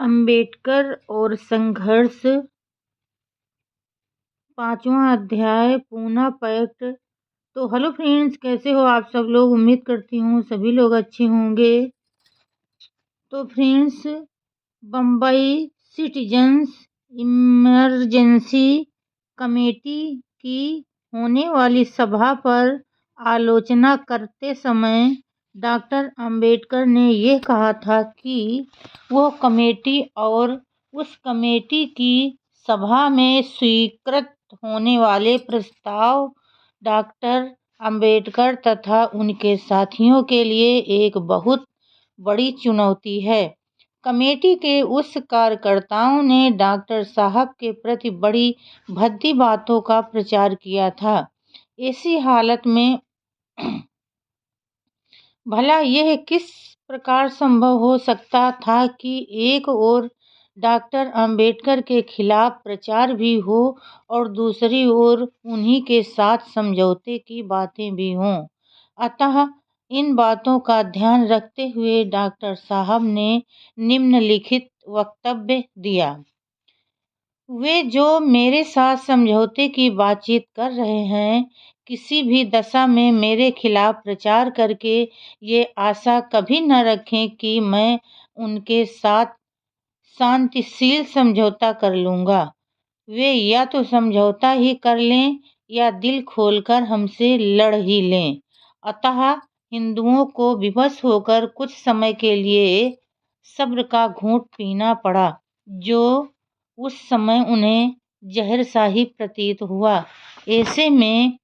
अंबेडकर और संघर्ष, 5वां अध्याय, पूना पैक्ट। तो हेलो फ्रेंड्स, कैसे हो आप सब लोग। उम्मीद करती हूँ सभी लोग अच्छे होंगे। तो friends, Bombay citizens emergency committee की होने वाली सभा पर आलोचना करते समय डॉक्टर अंबेडकर ने यह कहा था कि वह कमेटी और उस कमेटी की सभा में स्वीकृत होने वाले प्रस्ताव डॉक्टर अंबेडकर तथा उनके साथियों के लिए एक बहुत बड़ी चुनौती है। कमेटी के उस कार्यकर्ताओं ने डॉक्टर साहब के प्रति बड़ी भद्दी बातों का प्रचार किया था। ऐसी हालत में भला यह किस प्रकार संभव हो सकता था कि एक ओर डॉक्टर अंबेडकर के खिलाफ प्रचार भी हो और दूसरी ओर उन्हीं के साथ समझौते की बातें भी हों। अतः इन बातों का ध्यान रखते हुए डॉक्टर साहब ने निम्नलिखित वक्तव्य दिया। वे जो मेरे साथ समझौते की बातचीत कर रहे हैं, किसी भी दशा में मेरे खिलाफ प्रचार करके ये आशा कभी न रखें कि मैं उनके साथ शांतिशील समझौता कर लूँगा। वे या तो समझौता ही कर लें या दिल खोलकर हमसे लड़ ही लें। अतः हिंदुओं को विवश होकर कुछ समय के लिए सब्र का घूंट पीना पड़ा, जो उस समय उन्हें जहर सा ही प्रतीत हुआ। ऐसे में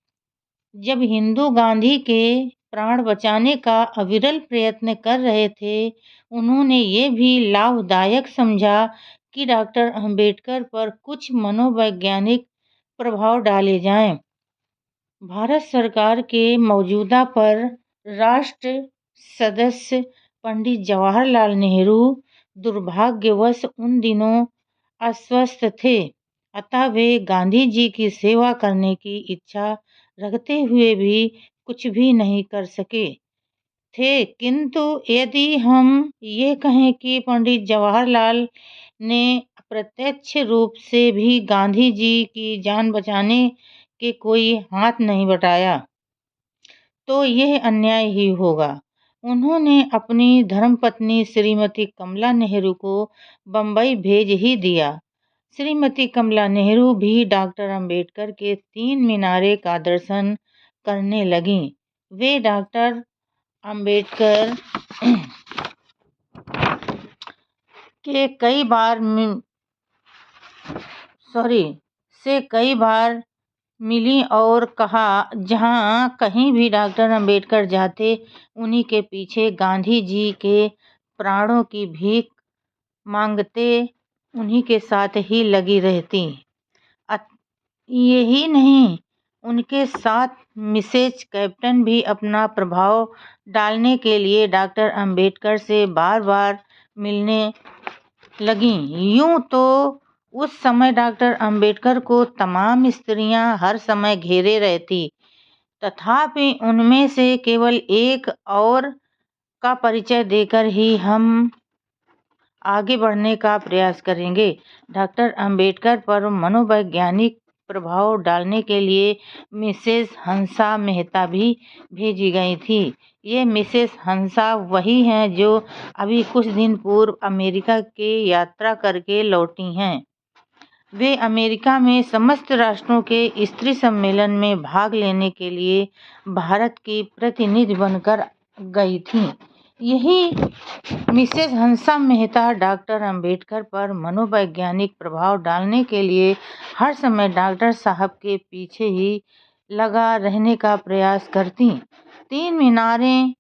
जब हिंदू गांधी के प्राण बचाने का अविरल प्रयत्न कर रहे थे, उन्होंने ये भी लाभदायक समझा कि डॉक्टर अंबेडकर पर कुछ मनोवैज्ञानिक प्रभाव डाले जाएं। भारत सरकार के मौजूदा पर राष्ट्र सदस्य पंडित जवाहरलाल नेहरू दुर्भाग्यवश उन दिनों अस्वस्थ थे। अतः वे गांधी जी की सेवा करने की इच्छा रखते हुए भी कुछ भी नहीं कर सके थे। किंतु यदि हम ये कहें कि पंडित जवाहरलाल ने प्रत्यक्ष रूप से भी गांधी जी की जान बचाने के कोई हाथ नहीं बटाया, तो यह अन्याय ही होगा। उन्होंने अपनी धर्मपत्नी श्रीमती कमला नेहरू को बम्बई भेज ही दिया। श्रीमती कमला नेहरू भी डॉक्टर अंबेडकर के 3 मीनारे का दर्शन करने लगीं। वे डॉक्टर अंबेडकर के कई बार मिली और कहा, जहाँ कहीं भी डॉक्टर अंबेडकर जाते, उन्हीं के पीछे गांधी जी के प्राणों की भीख मांगते उन्हीं के साथ ही लगी रहती। यही नहीं, उनके साथ मिसेज कैप्टन भी अपना प्रभाव डालने के लिए डॉक्टर अंबेडकर से बार बार मिलने लगीं। यूं तो उस समय डॉक्टर अंबेडकर को तमाम स्त्रियां हर समय घेरे रहती, तथापि उनमें से केवल एक और का परिचय देकर ही हम आगे बढ़ने का प्रयास करेंगे। डॉक्टर अंबेडकर पर मनोवैज्ञानिक प्रभाव डालने के लिए मिसेस हंसा मेहता भी भेजी गई थी। ये मिसेस हंसा वही हैं जो अभी कुछ दिन पूर्व अमेरिका के यात्रा करके लौटी हैं। वे अमेरिका में समस्त राष्ट्रों के स्त्री सम्मेलन में भाग लेने के लिए भारत की प्रतिनिधि बनकर गई थीं। यही मिसेस हंसा मेहता डॉक्टर अंबेडकर पर मनोवैज्ञानिक प्रभाव डालने के लिए हर समय डॉक्टर साहब के पीछे ही लगा रहने का प्रयास करती। 3 मीनारे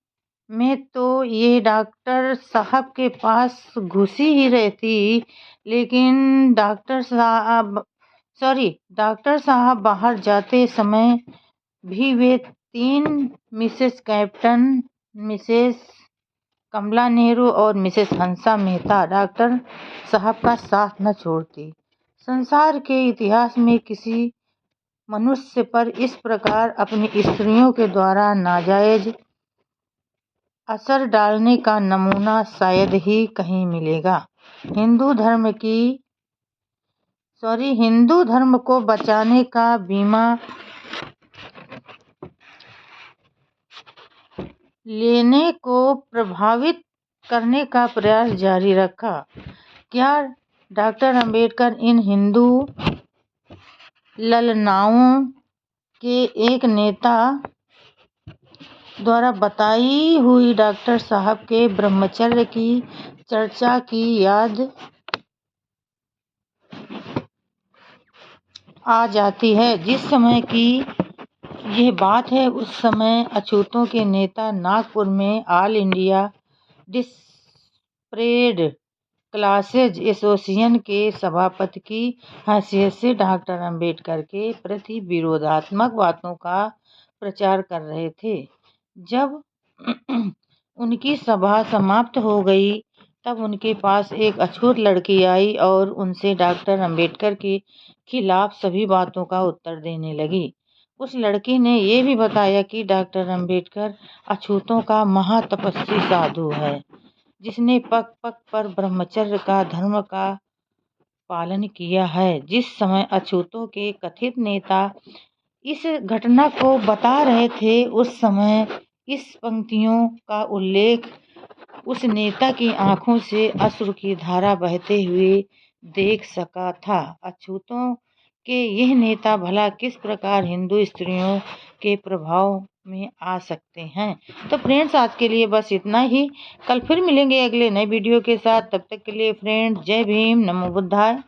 में तो ये डॉक्टर साहब के पास घुसी ही रहती, लेकिन डॉक्टर साहब बाहर जाते समय भी वे 3 मिसेस कैप्टन, मिसेस कमला नेहरू और मिसेस हंसा मेहता डॉक्टर साहब का साथ न छोड़ती। संसार के इतिहास में किसी मनुष्य पर इस प्रकार अपनी स्त्रियों के द्वारा नाजायज असर डालने का नमूना शायद ही कहीं मिलेगा। हिंदू धर्म को बचाने का बीमा लेने को प्रभावित करने का प्रयास जारी रखा। क्या डॉक्टर अंबेडकर इन हिंदू ललनाओं के एक नेता द्वारा बताई हुई डॉक्टर साहब के ब्रह्मचर्य की चर्चा की याद आ जाती है? जिस समय की यह बात है, उस समय अछूतों के नेता नागपुर में ऑल इंडिया डिसप्रेड क्लासेज एसोसिएशन के सभापति की हैसियत से डॉक्टर अंबेडकर के प्रति विरोधात्मक बातों का प्रचार कर रहे थे। जब उनकी सभा समाप्त हो गई, तब उनके पास एक अछूत लड़की आई और उनसे डॉक्टर अंबेडकर के खिलाफ सभी बातों का उत्तर देने लगी। उस लड़की ने यह भी बताया कि डॉक्टर अंबेडकर अछूतों का महातपस्वी साधु है, जिसने पग पग पर ब्रह्मचर्य का धर्म का पालन किया है। जिस समय अछूतों के कथित नेता इस घटना को बता रहे थे, उस समय इस पंक्तियों का उल्लेख उस नेता की आंखों से अश्रु की धारा बहते हुए देख सका था। अछूतों के यह नेता भला किस प्रकार हिंदू स्त्रियों के प्रभाव में आ सकते हैं? तो फ्रेंड्स, आज के लिए बस इतना ही। कल फिर मिलेंगे अगले नए वीडियो के साथ। तब तक के लिए फ्रेंड्स, जय भीम, नमो बुद्धाय।